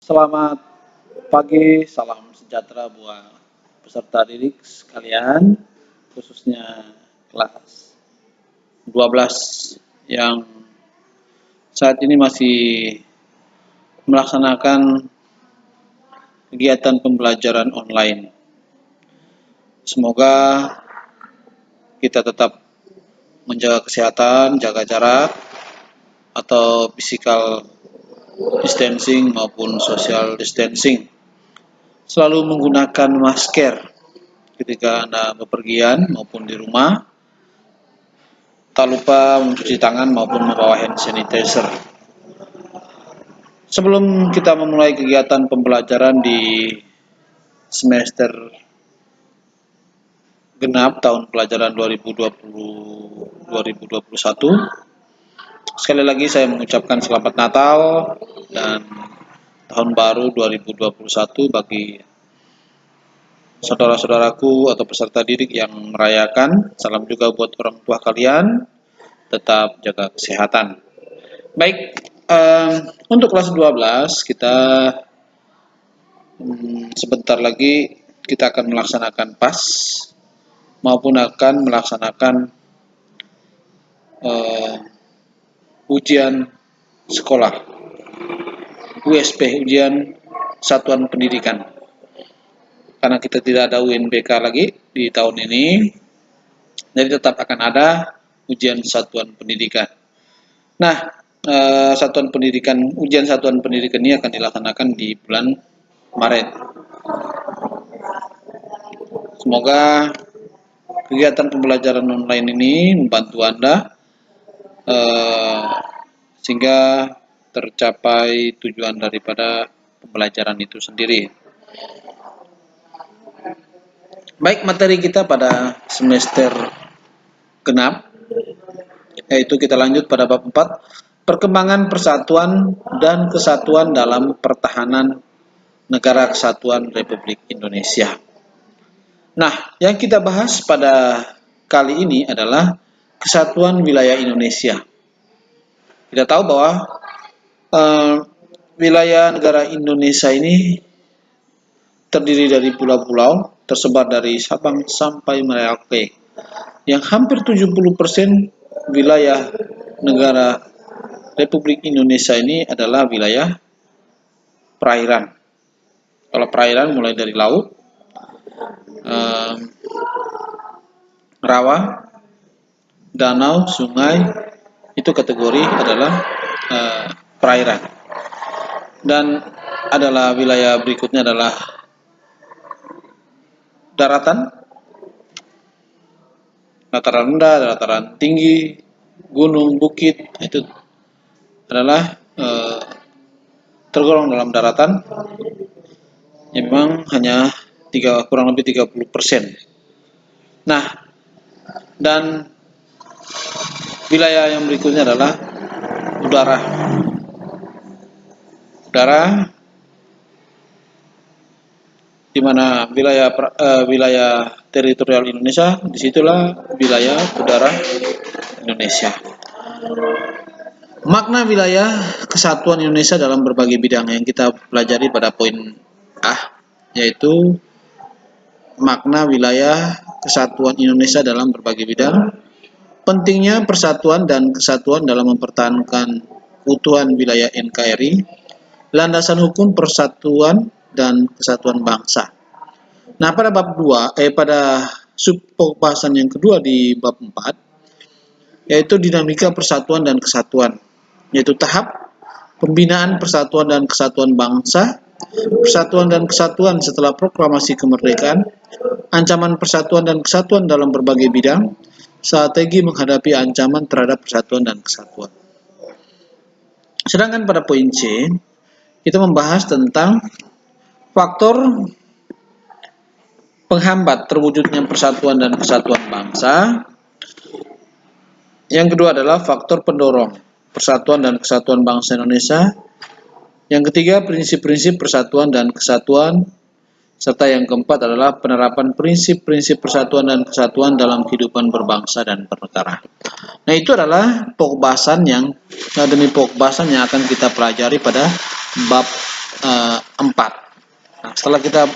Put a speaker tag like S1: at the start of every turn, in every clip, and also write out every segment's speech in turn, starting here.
S1: Selamat pagi, salam sejahtera buat peserta didik sekalian, khususnya kelas 12 yang saat ini masih melaksanakan kegiatan pembelajaran online. Semoga kita tetap menjaga kesehatan, jaga jarak, atau physical distancing maupun social distancing. Selalu menggunakan masker ketika Anda bepergian maupun di rumah. Tak lupa mencuci tangan maupun membawa hand sanitizer. Sebelum kita memulai kegiatan pembelajaran di semester genap tahun pelajaran 2020-2021, sekali lagi saya mengucapkan selamat Natal dan Tahun Baru 2021 bagi saudara-saudaraku atau peserta didik yang merayakan. Salam juga buat orang tua kalian, tetap jaga kesehatan. Baik, untuk kelas 12 kita sebentar lagi kita akan melaksanakan PAS maupun akan melaksanakan ujian sekolah, USP, ujian satuan pendidikan. Karena kita tidak ada UNBK lagi di tahun ini, jadi tetap akan ada ujian satuan pendidikan. Nah, ujian satuan pendidikan ini akan dilaksanakan di bulan Maret. Semoga kegiatan pembelajaran online ini membantu Anda sehingga tercapai tujuan daripada pembelajaran itu sendiri. Baik, materi kita pada semester genap, yaitu kita lanjut pada bab 4, perkembangan persatuan dan kesatuan dalam pertahanan Negara Kesatuan Republik Indonesia. Nah, yang kita bahas pada kali ini adalah kesatuan wilayah Indonesia. Kita tahu bahwa wilayah negara Indonesia ini terdiri dari pulau-pulau tersebar dari Sabang sampai Merauke, yang hampir 70% wilayah negara Republik Indonesia ini adalah wilayah perairan. Kalau perairan mulai dari laut, rawa, danau, sungai, itu kategori adalah perairan. Dan adalah wilayah berikutnya adalah daratan, dataran rendah, dataran tinggi, gunung, bukit, itu adalah tergolong dalam daratan yang memang hanya kurang lebih 30%. Nah, dan wilayah yang berikutnya adalah udara. Di mana wilayah teritorial Indonesia, disitulah wilayah udara Indonesia. Makna wilayah kesatuan Indonesia dalam berbagai bidang yang kita pelajari pada poin A, yaitu makna wilayah kesatuan Indonesia dalam berbagai bidang, pentingnya persatuan dan kesatuan dalam mempertahankan keutuhan wilayah NKRI, landasan hukum persatuan dan kesatuan bangsa. Nah, pada bab 2, pada sub pembahasan yang kedua di bab 4, yaitu dinamika persatuan dan kesatuan, yaitu tahap pembinaan persatuan dan kesatuan bangsa, persatuan dan kesatuan setelah proklamasi kemerdekaan, ancaman persatuan dan kesatuan dalam berbagai bidang, strategi menghadapi ancaman terhadap persatuan dan kesatuan. Sedangkan pada poin C, kita membahas tentang faktor penghambat terwujudnya persatuan dan kesatuan bangsa. Yang kedua adalah faktor pendorong persatuan dan kesatuan bangsa Indonesia. Yang ketiga, prinsip-prinsip persatuan dan kesatuan. Serta yang keempat adalah penerapan prinsip-prinsip persatuan dan kesatuan dalam kehidupan berbangsa dan bernegara. Nah, itu adalah pokok bahasan yang akan kita pelajari pada bab 4. Nah, setelah kita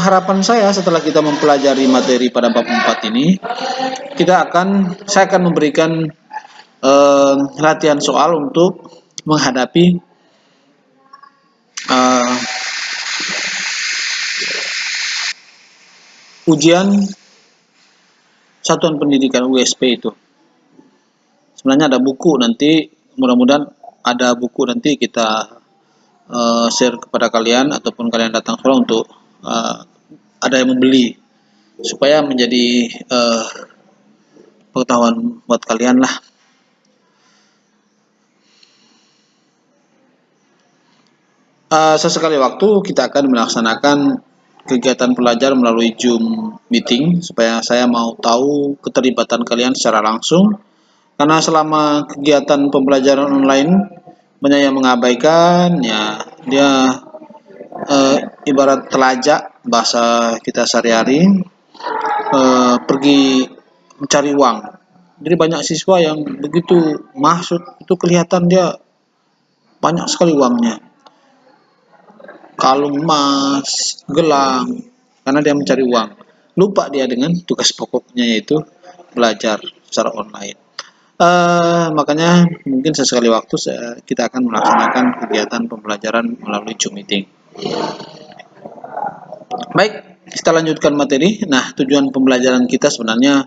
S1: harapan saya setelah kita mempelajari materi pada bab 4 ini, saya akan memberikan latihan soal untuk menghadapi ujian satuan pendidikan USP itu. Sebenarnya ada buku nanti, mudah-mudahan ada buku nanti kita share kepada kalian ataupun kalian datang sekolah untuk ada yang membeli supaya menjadi pengetahuan buat kalian lah. Sesekali waktu kita akan melaksanakan kegiatan pelajar melalui Zoom meeting supaya saya mau tahu keterlibatan kalian secara langsung, karena selama kegiatan pembelajaran online banyak yang mengabaikan, ya dia ibarat telajak bahasa kita sehari-hari, pergi mencari uang. Jadi banyak siswa yang begitu masuk itu kelihatan dia banyak sekali uangnya, kalung emas, gelang, karena dia mencari uang. Lupa dia dengan tugas pokoknya, yaitu belajar secara online. Makanya mungkin sesekali waktu kita akan melaksanakan kegiatan pembelajaran melalui Zoom meeting. Baik, kita lanjutkan materi. Nah, tujuan pembelajaran kita sebenarnya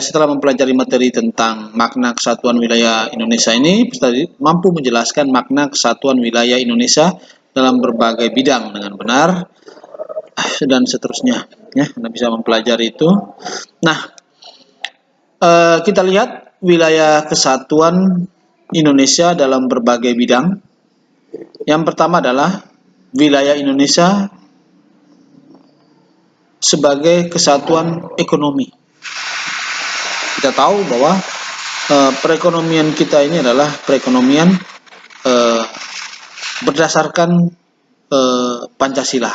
S1: setelah mempelajari materi tentang makna kesatuan wilayah Indonesia ini, mampu menjelaskan makna kesatuan wilayah Indonesia dalam berbagai bidang dengan benar dan seterusnya. Ya, Anda bisa mempelajari itu. Nah, kita lihat wilayah kesatuan Indonesia dalam berbagai bidang. Yang pertama adalah wilayah Indonesia sebagai kesatuan ekonomi. Kita tahu bahwa perekonomian kita ini adalah perekonomian berdasarkan Pancasila.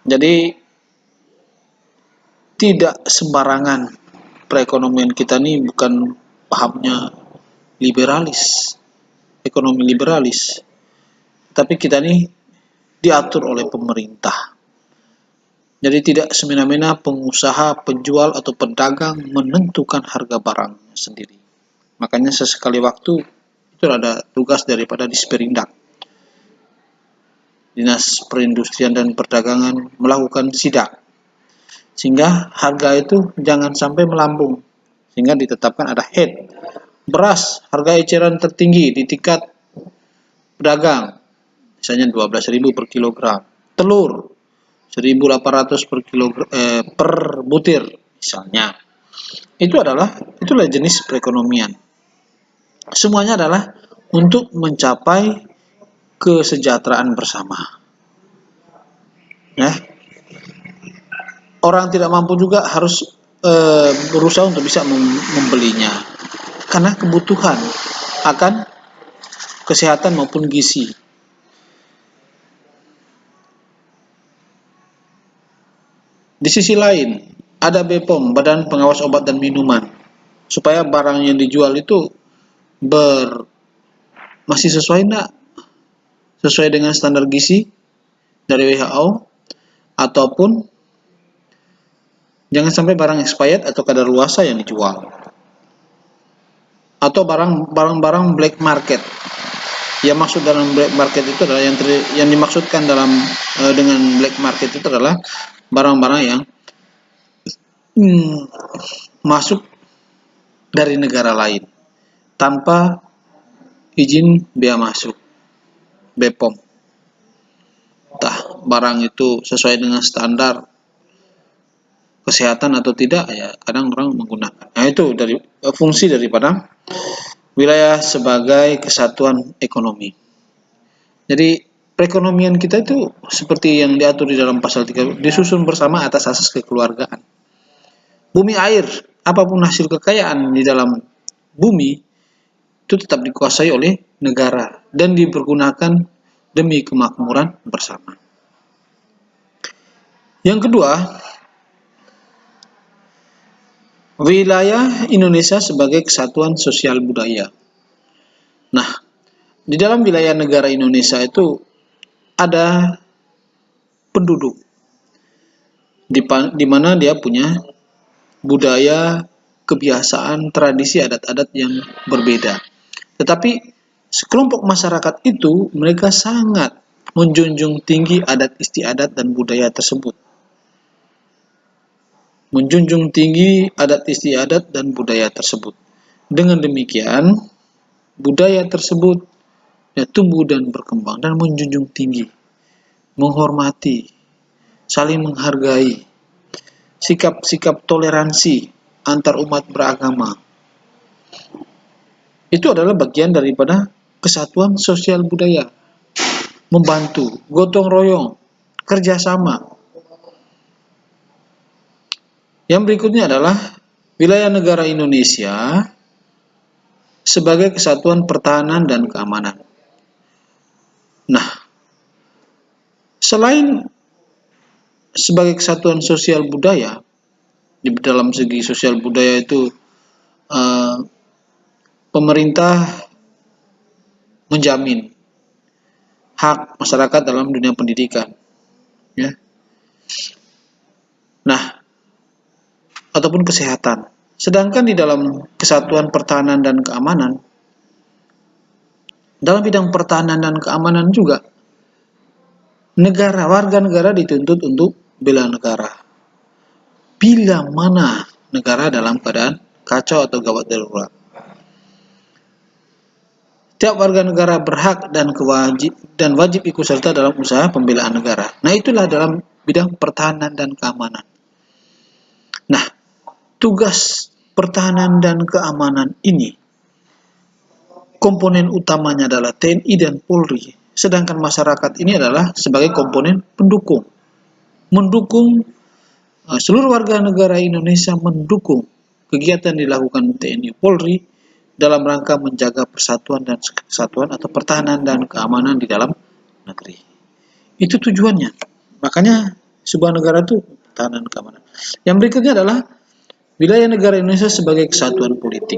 S1: Jadi tidak sembarangan perekonomian kita ini, bukan pahamnya liberalis, ekonomi liberalis, tapi kita ini diatur oleh pemerintah. Jadi tidak semena-mena pengusaha, penjual atau pedagang menentukan harga barang sendiri. Makanya sesekali waktu itu ada tugas daripada Disperindak, Dinas Perindustrian dan Perdagangan, melakukan sidak sehingga harga itu jangan sampai melambung, sehingga ditetapkan ada head. Beras harga eceran tertinggi di tingkat pedagang misalnya 12.000 per kilogram, telur 1.800 per butir misalnya. Itulah jenis perekonomian. Semuanya adalah untuk mencapai kesejahteraan bersama. Ya. Orang tidak mampu juga harus berusaha untuk bisa membelinya, karena kebutuhan akan kesehatan maupun gizi. Di sisi lain, ada BPOM, Badan Pengawas Obat dan Minuman, supaya barang yang dijual itu masih sesuai enggak? Sesuai dengan standar gizi dari WHO, ataupun jangan sampai barang expired atau kadaluarsa yang dijual. Atau barang-barang black market. Yang maksud dalam black market itu adalah yang dimaksudkan dengan black market itu adalah barang-barang yang masuk dari negara lain tanpa izin bea masuk BPOM. Entah barang itu sesuai dengan standar kesehatan atau tidak, ya kadang orang menggunakan. Nah, itu dari fungsi daripada wilayah sebagai kesatuan ekonomi. Jadi perekonomian kita itu seperti yang diatur di dalam pasal 3, disusun bersama atas asas kekeluargaan. Bumi air, apapun hasil kekayaan di dalam bumi itu tetap dikuasai oleh negara dan dipergunakan demi kemakmuran bersama. Yang kedua, wilayah Indonesia sebagai kesatuan sosial budaya. Nah, di dalam wilayah negara Indonesia itu ada penduduk di mana dia punya budaya, kebiasaan, tradisi, adat-adat yang berbeda. Tetapi sekelompok masyarakat itu mereka sangat menjunjung tinggi adat istiadat dan budaya tersebut. Menjunjung tinggi adat istiadat dan budaya tersebut. Dengan demikian, budaya tersebut tumbuh dan berkembang dan menjunjung tinggi, menghormati, saling menghargai, sikap-sikap toleransi antar umat beragama. Itu adalah bagian daripada kesatuan sosial budaya. Membantu, gotong royong, kerjasama. Yang berikutnya adalah wilayah negara Indonesia sebagai kesatuan pertahanan dan keamanan. Nah, selain sebagai kesatuan sosial budaya, di dalam segi sosial budaya itu pemerintah menjamin hak masyarakat dalam dunia pendidikan, ya. Nah, ataupun kesehatan. Sedangkan di dalam kesatuan pertahanan dan keamanan, dalam bidang pertahanan dan keamanan juga, warga negara dituntut untuk bela negara. Bila mana negara dalam keadaan kacau atau gawat darurat. Setiap warga negara berhak dan wajib ikut serta dalam usaha pembelaan negara. Nah, itulah dalam bidang pertahanan dan keamanan. Nah, tugas pertahanan dan keamanan ini komponen utamanya adalah TNI dan Polri, sedangkan masyarakat ini adalah sebagai komponen pendukung. Mendukung seluruh warga negara Indonesia mendukung kegiatan dilakukan TNI Polri dalam rangka menjaga persatuan dan kesatuan atau pertahanan dan keamanan di dalam negeri. Itu tujuannya. Makanya sebuah negara itu pertahanan dan keamanan. Yang berikutnya adalah wilayah negara Indonesia sebagai kesatuan politik.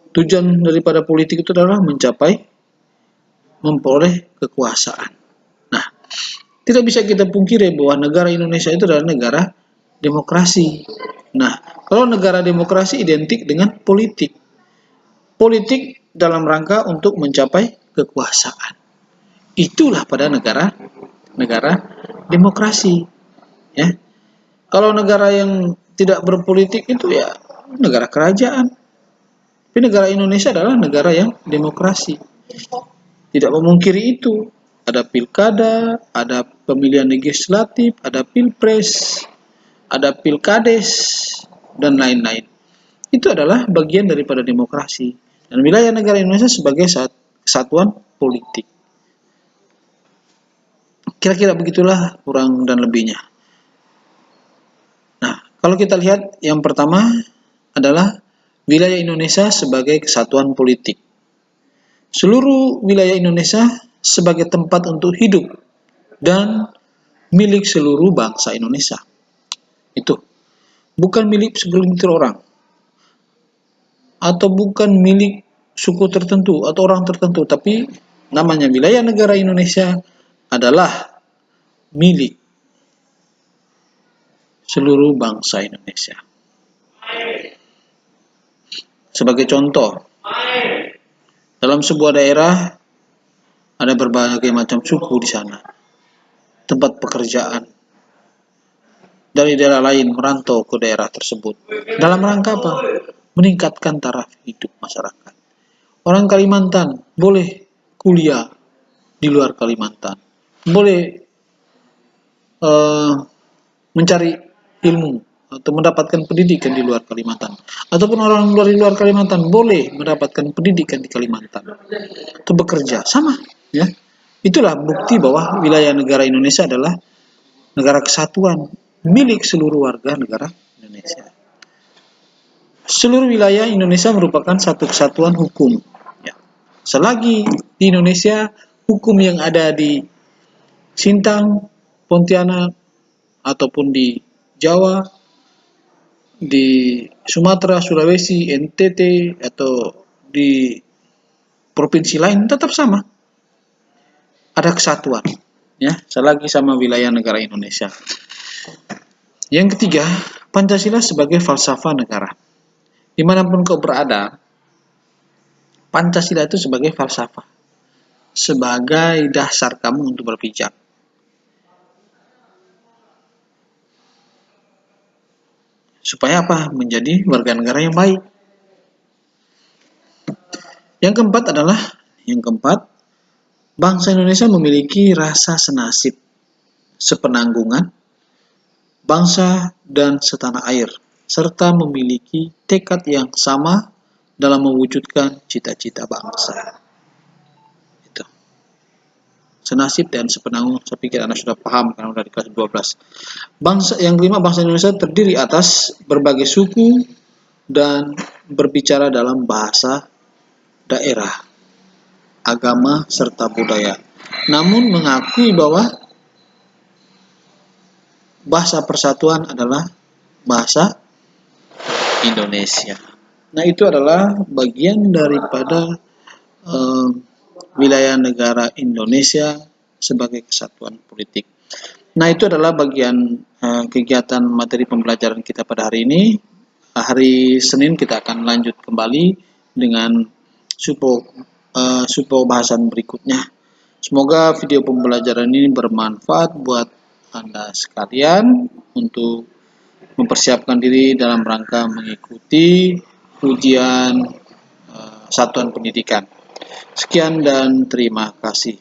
S1: Tujuan daripada politik itu adalah memperoleh kekuasaan. Nah, tidak bisa kita pungkiri bahwa negara Indonesia itu adalah negara demokrasi. Nah, kalau negara demokrasi identik dengan politik. Politik dalam rangka untuk mencapai kekuasaan. Itulah pada negara demokrasi. Ya. Kalau negara yang tidak berpolitik itu ya negara kerajaan. Tapi negara Indonesia adalah negara yang demokrasi. Tidak memungkiri itu. Ada pilkada, ada pemilihan legislatif, ada pilpres, ada pilkades, dan lain-lain. Itu adalah bagian daripada demokrasi. Dan wilayah negara Indonesia sebagai kesatuan politik. Kira-kira begitulah kurang dan lebihnya. Nah, kalau kita lihat yang pertama adalah wilayah Indonesia sebagai kesatuan politik. Seluruh wilayah Indonesia sebagai tempat untuk hidup dan milik seluruh bangsa Indonesia. Itu bukan milik segelintir orang atau bukan milik suku tertentu atau orang tertentu, tapi namanya wilayah negara Indonesia adalah milik seluruh bangsa Indonesia. Sebagai contoh, dalam sebuah daerah ada berbagai macam suku di sana, tempat pekerjaan dari daerah lain merantau ke daerah tersebut. Dalam rangka apa? Meningkatkan taraf hidup masyarakat. Orang Kalimantan boleh kuliah di luar Kalimantan, boleh mencari ilmu atau mendapatkan pendidikan di luar Kalimantan, ataupun orang di luar Kalimantan boleh mendapatkan pendidikan di Kalimantan atau bekerja sama, ya. Itulah bukti bahwa wilayah negara Indonesia adalah negara kesatuan milik seluruh warga negara Indonesia. Seluruh wilayah Indonesia merupakan satu kesatuan hukum. Ya. Selagi di Indonesia hukum yang ada di Sintang, Pontianak, ataupun di Jawa, di Sumatera, Sulawesi, NTT, atau di provinsi lain tetap sama. Ada kesatuan. Ya, selagi sama wilayah negara Indonesia. Yang ketiga, Pancasila sebagai falsafah negara. Dimanapun kau berada, Pancasila itu sebagai falsafah, sebagai dasar kamu untuk berpijak. Supaya apa? Menjadi warga negara yang baik. Yang keempat, bangsa Indonesia memiliki rasa senasib, sepenanggungan, bangsa dan setanah air, serta memiliki tekad yang sama dalam mewujudkan cita-cita bangsa. Itu. Senasib dan sepenanggung, saya pikir Anda sudah paham karena sudah di kelas 12. Yang kelima, bangsa Indonesia terdiri atas berbagai suku dan berbicara dalam bahasa daerah, agama, serta budaya. Namun mengakui bahwa bahasa persatuan adalah bahasa Indonesia. Nah, itu adalah bagian daripada wilayah negara Indonesia sebagai kesatuan politik. Nah, itu adalah bagian kegiatan materi pembelajaran kita pada hari ini. Hari Senin kita akan lanjut kembali dengan supo bahasan berikutnya. Semoga video pembelajaran ini bermanfaat buat Anda sekalian untuk mempersiapkan diri dalam rangka mengikuti ujian satuan pendidikan. Sekian dan terima kasih.